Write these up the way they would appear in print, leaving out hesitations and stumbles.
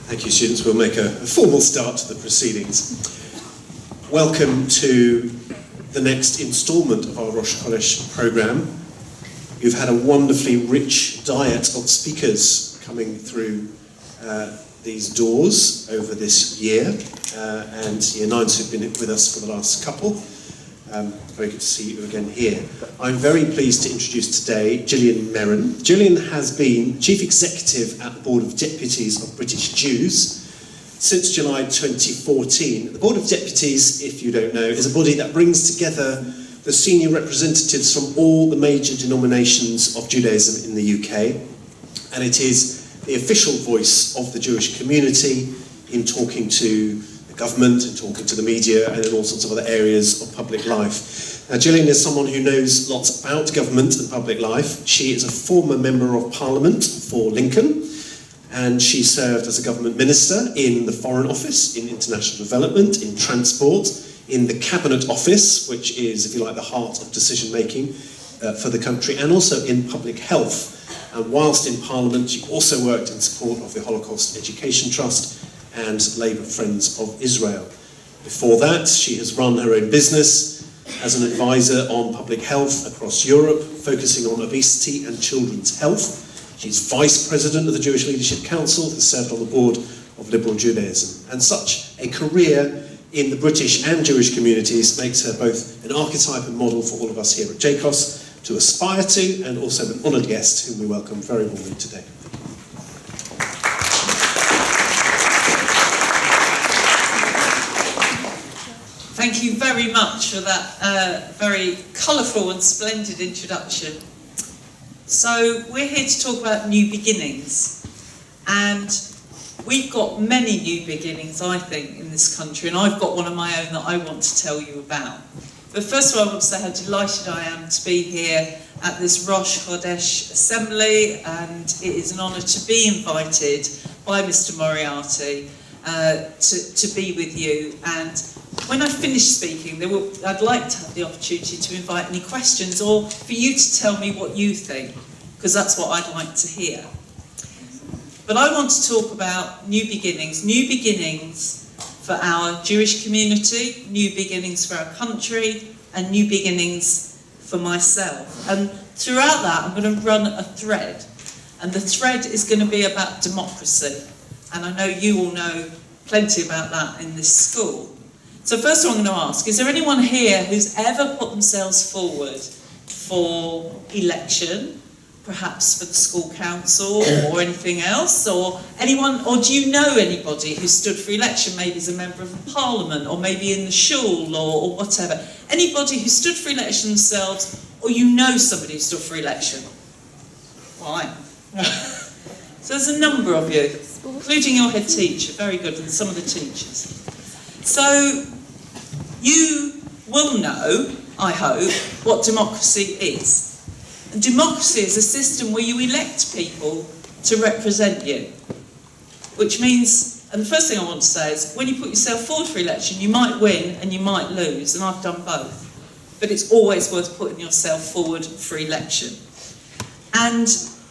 Thank you, students. We'll make a formal start to the proceedings. Welcome to the next instalment of our Rosh Chodesh programme. You've had a wonderfully rich diet of speakers coming through these doors over this year, and Year 9s who've been with us for the last couple. Very good to see you again here. I'm very pleased to introduce today Gillian Merron. Gillian has been Chief Executive at the Board of Deputies of British Jews since July 2014. The Board of Deputies, if you don't know, is a body that brings together the senior representatives from all the major denominations of Judaism in the UK, and it is the official voice of the Jewish community in talking to government and talking to the media and in all sorts of other areas of public life. Now, Gillian is someone who knows lots about government and public life. She is a former Member of Parliament for Lincoln, and she served as a government minister in the Foreign Office, in international development, in transport, in the Cabinet Office, which is, if you like, the heart of decision-making for the country, and also in public health. And whilst in Parliament, she also worked in support of the Holocaust Education Trust and Labour Friends of Israel. Before that, she has run her own business as an advisor on public health across Europe, focusing on obesity and children's health. She's Vice President of the Jewish Leadership Council, has served on the board of Liberal Judaism. And such a career in the British and Jewish communities makes her both an archetype and model for all of us here at JCOS to aspire to, and also an honoured guest whom we welcome very warmly today. Thank you very much for that very colourful and splendid introduction. So we're here to talk about new beginnings, and we've got many new beginnings, I think, in this country, and I've got one of my own that I want to tell you about. But first of all, I want to say how delighted I am to be here at this Rosh Chodesh assembly, and it is an honour to be invited by Mr. Moriarty to be with you. And when I finish speaking, I'd like to have the opportunity to invite any questions, or for you to tell me what you think, because that's what I'd like to hear. But I want to talk about new beginnings for our Jewish community, new beginnings for our country, and new beginnings for myself. And throughout that, I'm going to run a thread, and the thread is going to be about democracy. And I know you all know plenty about that in this school. So first of all, I'm going to ask, is there anyone here who's ever put themselves forward for election, perhaps for the school council or anything else, or anyone, or do you know anybody who stood for election, maybe as a member of the parliament, or maybe in the shul, or whatever? Anybody who stood for election themselves, or you know somebody who stood for election? Right. So there's a number of you, including your head teacher, very good, and some of the teachers. So you will know, I hope, what democracy is. And democracy is a system where you elect people to represent you. Which means, and the first thing I want to say is, when you put yourself forward for election, you might win and you might lose, and I've done both. But it's always worth putting yourself forward for election. And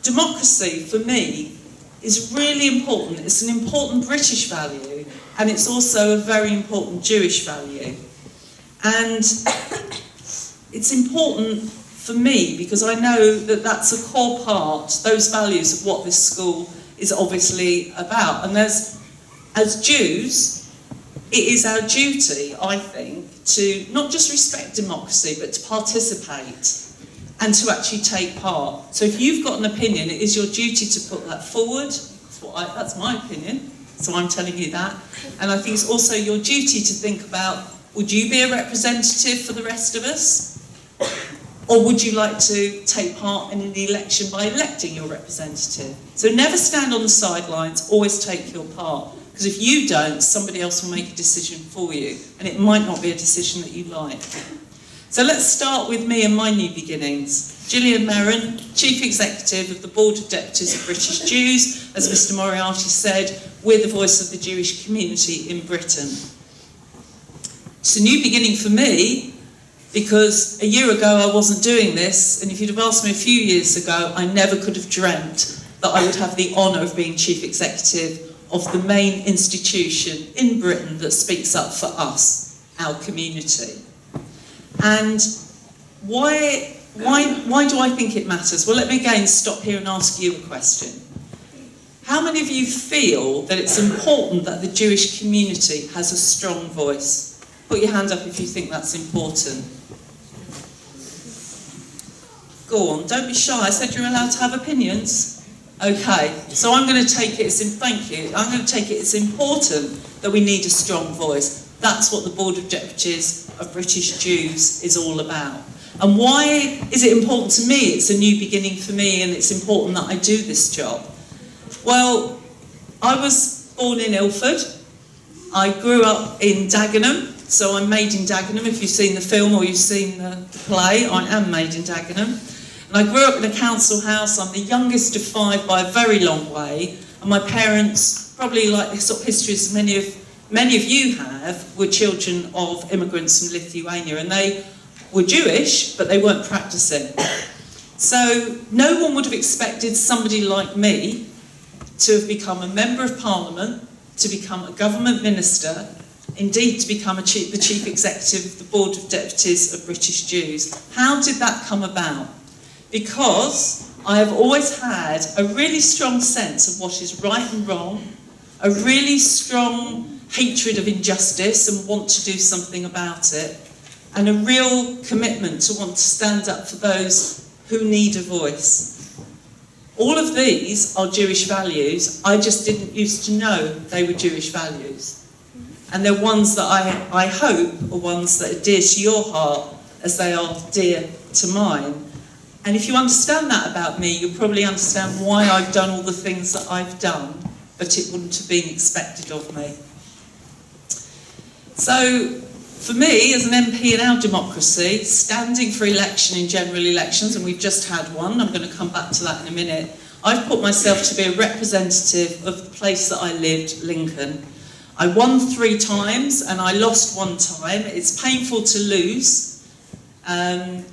democracy, for me, is really important. It's an important British value, and it's also a very important Jewish value. And it's important for me because I know that that's a core part, those values of what this school is obviously about. And as Jews, it is our duty, I think, to not just respect democracy, but to participate and to actually take part. So if you've got an opinion, it is your duty to put that forward. That's my opinion, so I'm telling you that. And I think it's also your duty to think about, would you be a representative for the rest of us? Or would you like to take part in an election by electing your representative? So never stand on the sidelines, always take your part. Because if you don't, somebody else will make a decision for you, and it might not be a decision that you like. So let's start with me and my new beginnings. Gillian Merron, Chief Executive of the Board of Deputies of British Jews. As Mr. Moriarty said, we're the voice of the Jewish community in Britain. It's a new beginning for me, because a year ago I wasn't doing this, and if you'd have asked me a few years ago, I never could have dreamt that I would have the honour of being chief executive of the main institution in Britain that speaks up for us, our community. And why do I think it matters? Well, let me again stop here and ask you a question. How many of you feel that it's important that the Jewish community has a strong voice? Put your hand up if you think that's important. Go on, don't be shy. I said you're allowed to have opinions. Okay, so I'm going to take it as it's important that we need a strong voice. That's what the Board of Deputies of British Jews is all about. And why is it important to me? It's a new beginning for me, and it's important that I do this job. Well, I was born in Ilford. I grew up in Dagenham, so I'm made in Dagenham. If you've seen the film or you've seen the play, I am made in Dagenham. And I grew up in a council house. I'm the youngest of 5 by a very long way. And my parents, probably like the sort of history as many of you have, were children of immigrants from Lithuania. And they were Jewish, but they weren't practicing. So no one would have expected somebody like me to have become a member of Parliament, to become a government minister, indeed to become the chief executive of the Board of Deputies of British Jews. How did that come about? Because I have always had a really strong sense of what is right and wrong, a really strong hatred of injustice and want to do something about it, and a real commitment to want to stand up for those who need a voice. All of these are Jewish values. I just didn't used to know they were Jewish values. And they're ones that I hope are ones that are dear to your heart as they are dear to mine. And if you understand that about me, you'll probably understand why I've done all the things that I've done, but it wouldn't have been expected of me. So, for me, as an MP in our democracy, standing for election in general elections, and we've just had one, I'm going to come back to that in a minute, I've put myself to be a representative of the place that I lived, Lincoln. I won 3 times and I lost 1 time. It's painful to lose.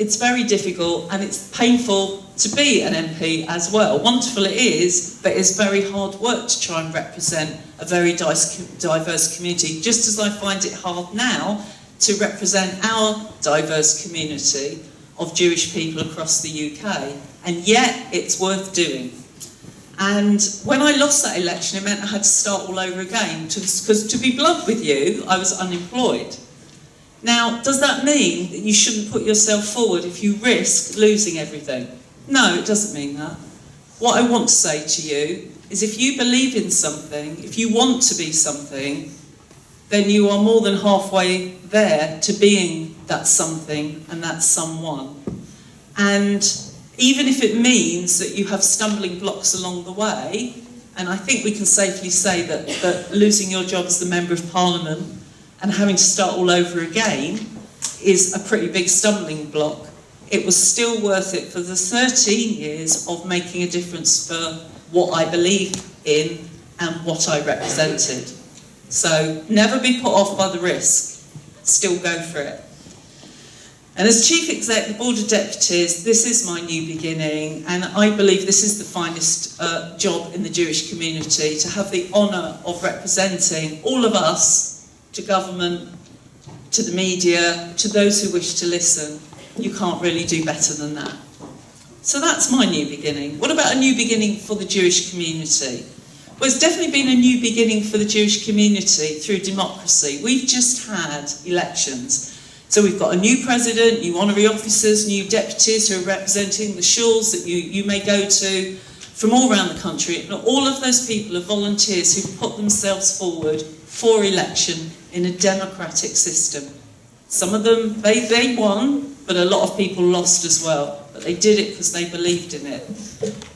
It's very difficult, and it's painful to be an MP as well. Wonderful it is, but it's very hard work to try and represent a very diverse community, just as I find it hard now to represent our diverse community of Jewish people across the UK, and yet it's worth doing. And when I lost that election, it meant I had to start all over again, because to be blunt with you, I was unemployed. Now, does that mean that you shouldn't put yourself forward if you risk losing everything? No, it doesn't mean that. What I want to say to you is if you believe in something, if you want to be something, then you are more than halfway there to being that something and that someone. And even if it means that you have stumbling blocks along the way, and I think we can safely say that losing your job as the Member of Parliament and having to start all over again is a pretty big stumbling block, it was still worth it for the 13 years of making a difference for what I believed in and what I represented. So never be put off by the risk, still go for it. And as Chief Exec of the Board of Deputies, this is my new beginning, and I believe this is the finest job in the Jewish community, to have the honour of representing all of us to government, to the media, to those who wish to listen. You can't really do better than that. So that's my new beginning. What about a new beginning for the Jewish community? Well, it's definitely been a new beginning for the Jewish community through democracy. We've just had elections. So we've got a new president, new honorary officers, new deputies who are representing the shuls that you may go to from all around the country. And all of those people are volunteers who put themselves forward for election in a democratic system. Some of them, they won, but a lot of people lost as well. But they did it because they believed in it.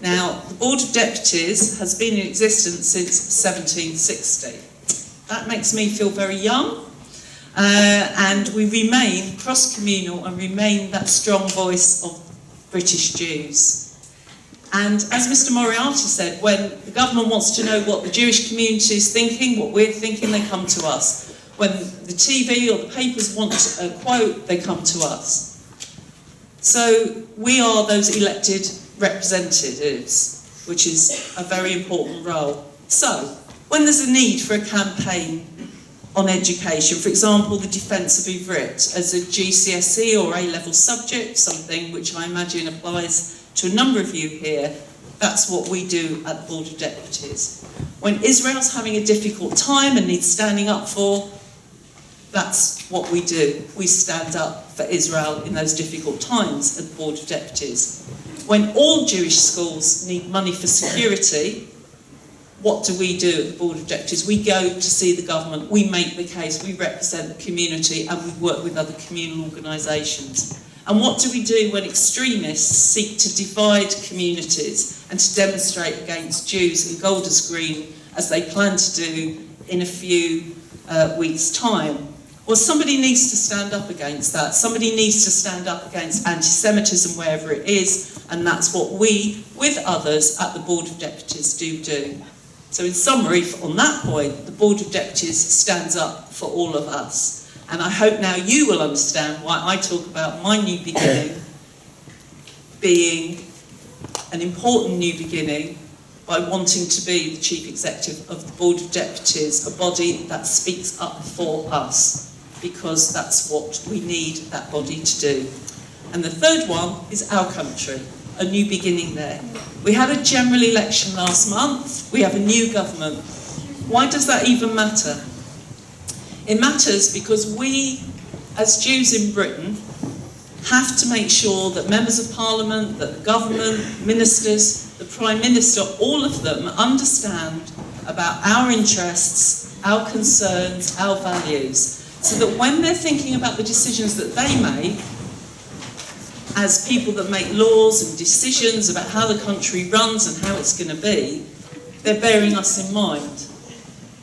Now, the Board of Deputies has been in existence since 1760. That makes me feel very young. And we remain cross-communal and remain that strong voice of British Jews. And as Mr. Moriarty said, when the government wants to know what the Jewish community is thinking, what we're thinking, they come to us. When the TV or the papers want a quote, they come to us. So we are those elected representatives. which is a very important role. So, when there's a need for a campaign on education, for example, the defence of Ivrit as a GCSE or A-level subject, something which I imagine applies to a number of you here, that's what we do at the Board of Deputies. When Israel's having a difficult time and needs standing up for, that's what we do. We stand up for Israel in those difficult times at the Board of Deputies. When all Jewish schools need money for security, what do we do at the Board of Deputies? We go to see the government, we make the case, we represent the community, and we work with other communal organisations. And what do we do when extremists seek to divide communities and to demonstrate against Jews in Golders Green, as they plan to do in a few weeks' time? Well, somebody needs to stand up against that. Somebody needs to stand up against anti-Semitism wherever it is, and that's what we, with others, at the Board of Deputies do. So in summary, on that point, the Board of Deputies stands up for all of us. And I hope now you will understand why I talk about my new beginning being an important new beginning by wanting to be the Chief Executive of the Board of Deputies, a body that speaks up for us, because that's what we need that body to do. And the third one is our country, a new beginning there. We had a general election last month, we have a new government. Why does that even matter? It matters because we, as Jews in Britain, have to make sure that members of parliament, that the government, ministers, the Prime Minister, all of them understand about our interests, our concerns, our values, so that when they're thinking about the decisions that they make, as people that make laws and decisions about how the country runs and how it's going to be, they're bearing us in mind.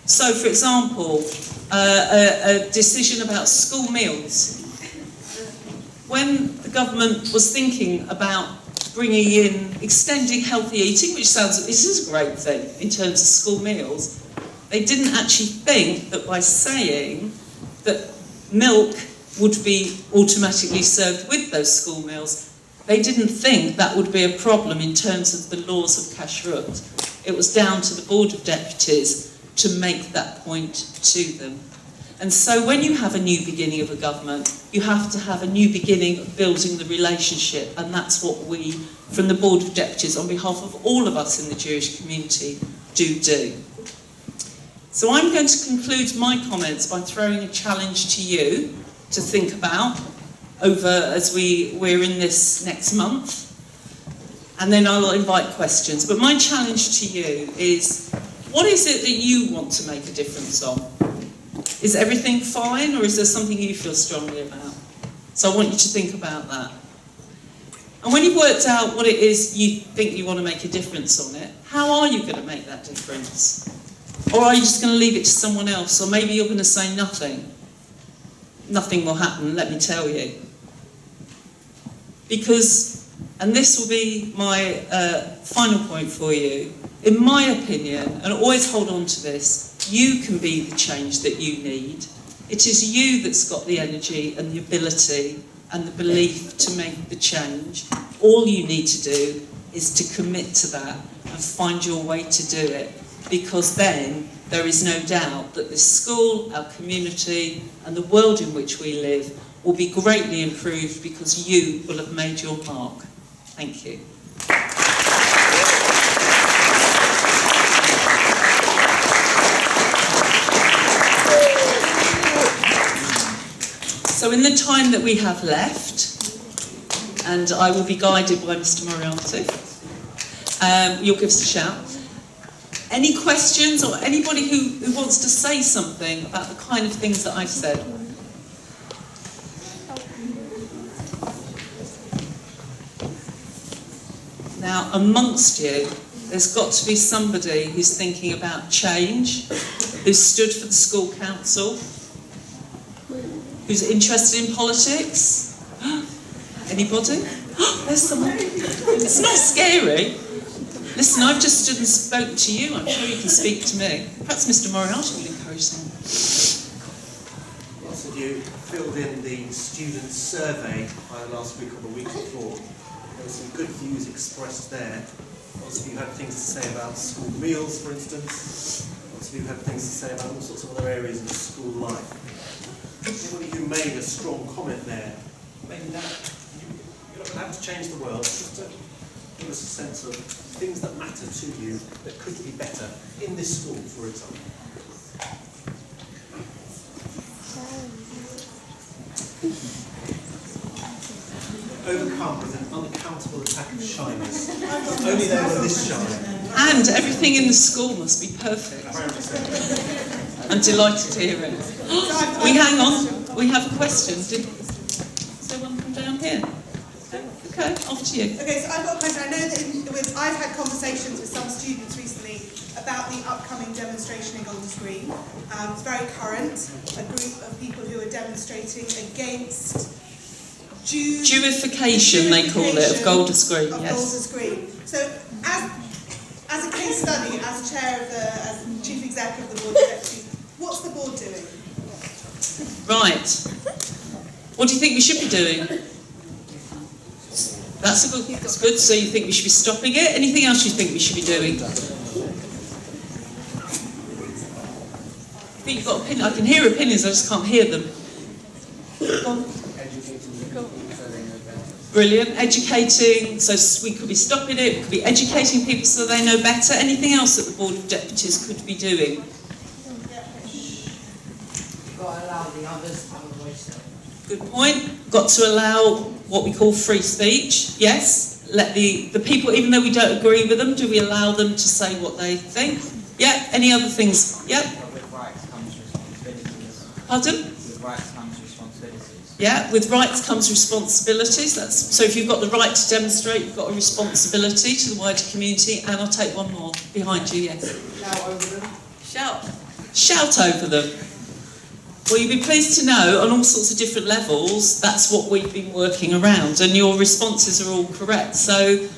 So, for example, a decision about school meals. When the government was thinking about bringing in, extending healthy eating, which sounds, this is a great thing in terms of school meals, they didn't actually think that by saying that milk would be automatically served with those school meals, they didn't think that would be a problem in terms of the laws of kashrut. It was down to the Board of Deputies to make that point to them. And so when you have a new beginning of a government, you have to have a new beginning of building the relationship, and that's what we, from the Board of Deputies, on behalf of all of us in the Jewish community, do. So I'm going to conclude my comments by throwing a challenge to you to think about over as we're in this next month, and then I'll invite questions. But my challenge to you is, what is it that you want to make a difference on? Is everything fine, or is there something you feel strongly about? So I want you to think about that. And when you've worked out what it is you think you want to make a difference on it, how are you going to make that difference? Or are you just going to leave it to someone else? Or maybe you're going to say nothing. Nothing will happen, let me tell you. Because, and this will be my final point for you, in my opinion, and always hold on to this, you can be the change that you need. It is you that's got the energy and the ability and the belief to make the change. All you need to do is to commit to that and find your way to do it, because then there is no doubt that this school, our community, and the world in which we live will be greatly improved because you will have made your mark. Thank you. So in the time that we have left, and I will be guided by Mr. Moriarty, you'll give us a shout. Any questions, or anybody who wants to say something about the kind of things that I've said? Now, amongst you, there's got to be somebody who's thinking about change, who's stood for the school council, who's interested in politics. Anybody? There's someone. It's not scary. Listen, I've just stood and spoke to you. I'm sure you can speak to me. Perhaps Mr. Moriarty will encourage someone. Lots of you filled in the student survey last week or the week before. There were some good views expressed there. Lots of you had things to say about school meals, for instance. Lots of you had things to say about all sorts of other areas of school life. Anybody who made a strong comment there, maybe that, you're not going to have to change the world, just to give us a sense of things that matter to you that could be better in this school, for example. Overcome with an unaccountable attack of shyness. Only they were this shy. And everything in the school must be perfect. I'm delighted to hear it. We hang on. We have a question. Did someone come down here? Okay, off to you. Okay, so I've got a question. I know that I've had conversations with some students recently about the upcoming demonstration in Golders Green. It's very current. A group of people who are demonstrating against Jewification, they call it, of Golders Green. Of yes. Golders Green. So, as a case study, as chair of as chief exec of the board of deputies, what's the board doing? Right. What do you think we should be doing? That's good. So you think we should be stopping it? Anything else you think we should be doing? I think you've got opinions. I can hear opinions, I just can't hear them. Go on. Brilliant. Educating, so we could be stopping it, we could be educating people so they know better. Anything else that the Board of Deputies could be doing? You've got to allow the others to have a voice. Good point. Got to allow what we call free speech. Yes. Let the people, even though we don't agree with them, do we allow them to say what they think? Yeah. Any other things? Yeah. But with rights comes responsibilities. Pardon? With rights comes responsibilities. Yeah, with rights comes responsibilities. So if you've got the right to demonstrate, you've got a responsibility to the wider community. And I'll take one more behind you, yes. Shout over them. Shout over them. Well, you'll be pleased to know, on all sorts of different levels, that's what we've been working around, and your responses are all correct. So,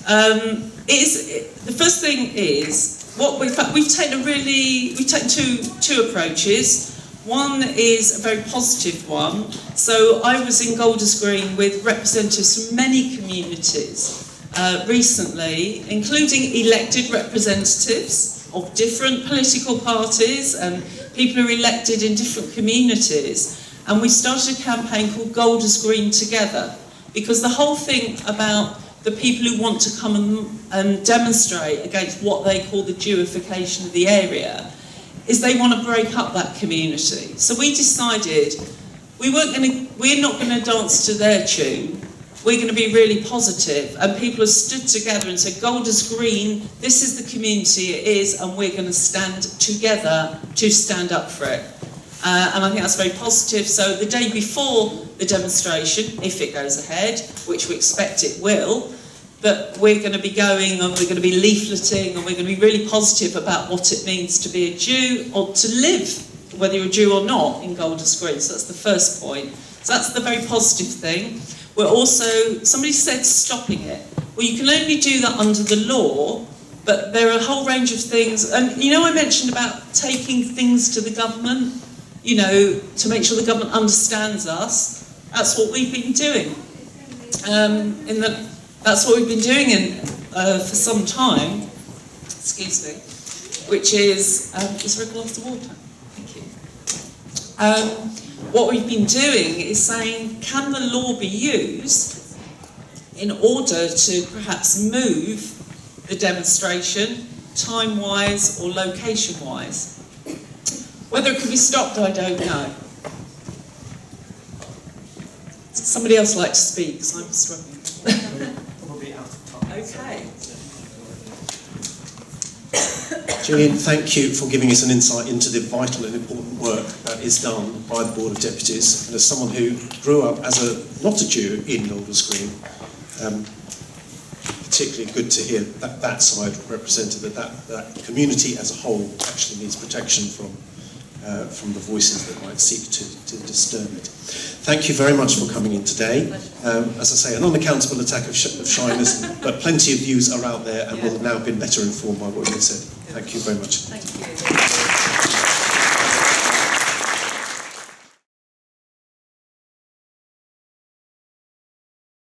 the first thing is we've taken two approaches. One is a very positive one. So I was in Golders Green with representatives from many communities recently, including elected representatives of different political parties and people who are elected in different communities. And we started a campaign called Golders Green Together, because the whole thing about the people who want to come and demonstrate against what they call the Jewification of the area is they want to break up that community. So we decided we're not going to dance to their tune. We're going to be really positive, and people have stood together and said, Golders Green, this is the community it is, and we're going to stand together to stand up for it. And I think that's very positive. So the day before the demonstration, if it goes ahead, which we expect it will, but we're going to be going and we're going to be leafleting and we're going to be really positive about what it means to be a Jew or to live, whether you're a Jew or not, in Golders Green. So that's the first point. So that's the very positive thing. We're also, somebody said stopping it. Well, you can only do that under the law, but there are a whole range of things. And I mentioned about taking things to the government, to make sure the government understands us. That's what we've been doing. That's what we've been doing for some time. Excuse me. Which is there a glass of water? Thank you. What we've been doing is saying, can the law be used in order to perhaps move the demonstration time-wise or location-wise? Whether it can be stopped, I don't know. Somebody else like to speak, because I'm struggling. Probably out of time. Okay. Gillian, thank you for giving us an insight into the vital and important work that is done by the Board of Deputies. And as someone who grew up as not a Jew in Golders Green, particularly good to hear that side represented, that community as a whole actually needs protection from the voices that might seek to disturb it. Thank you very much for coming in today. As I say, an unaccountable attack of shyness, but plenty of views are out there and will have now been better informed by what you said. Thank you very much. Thank you.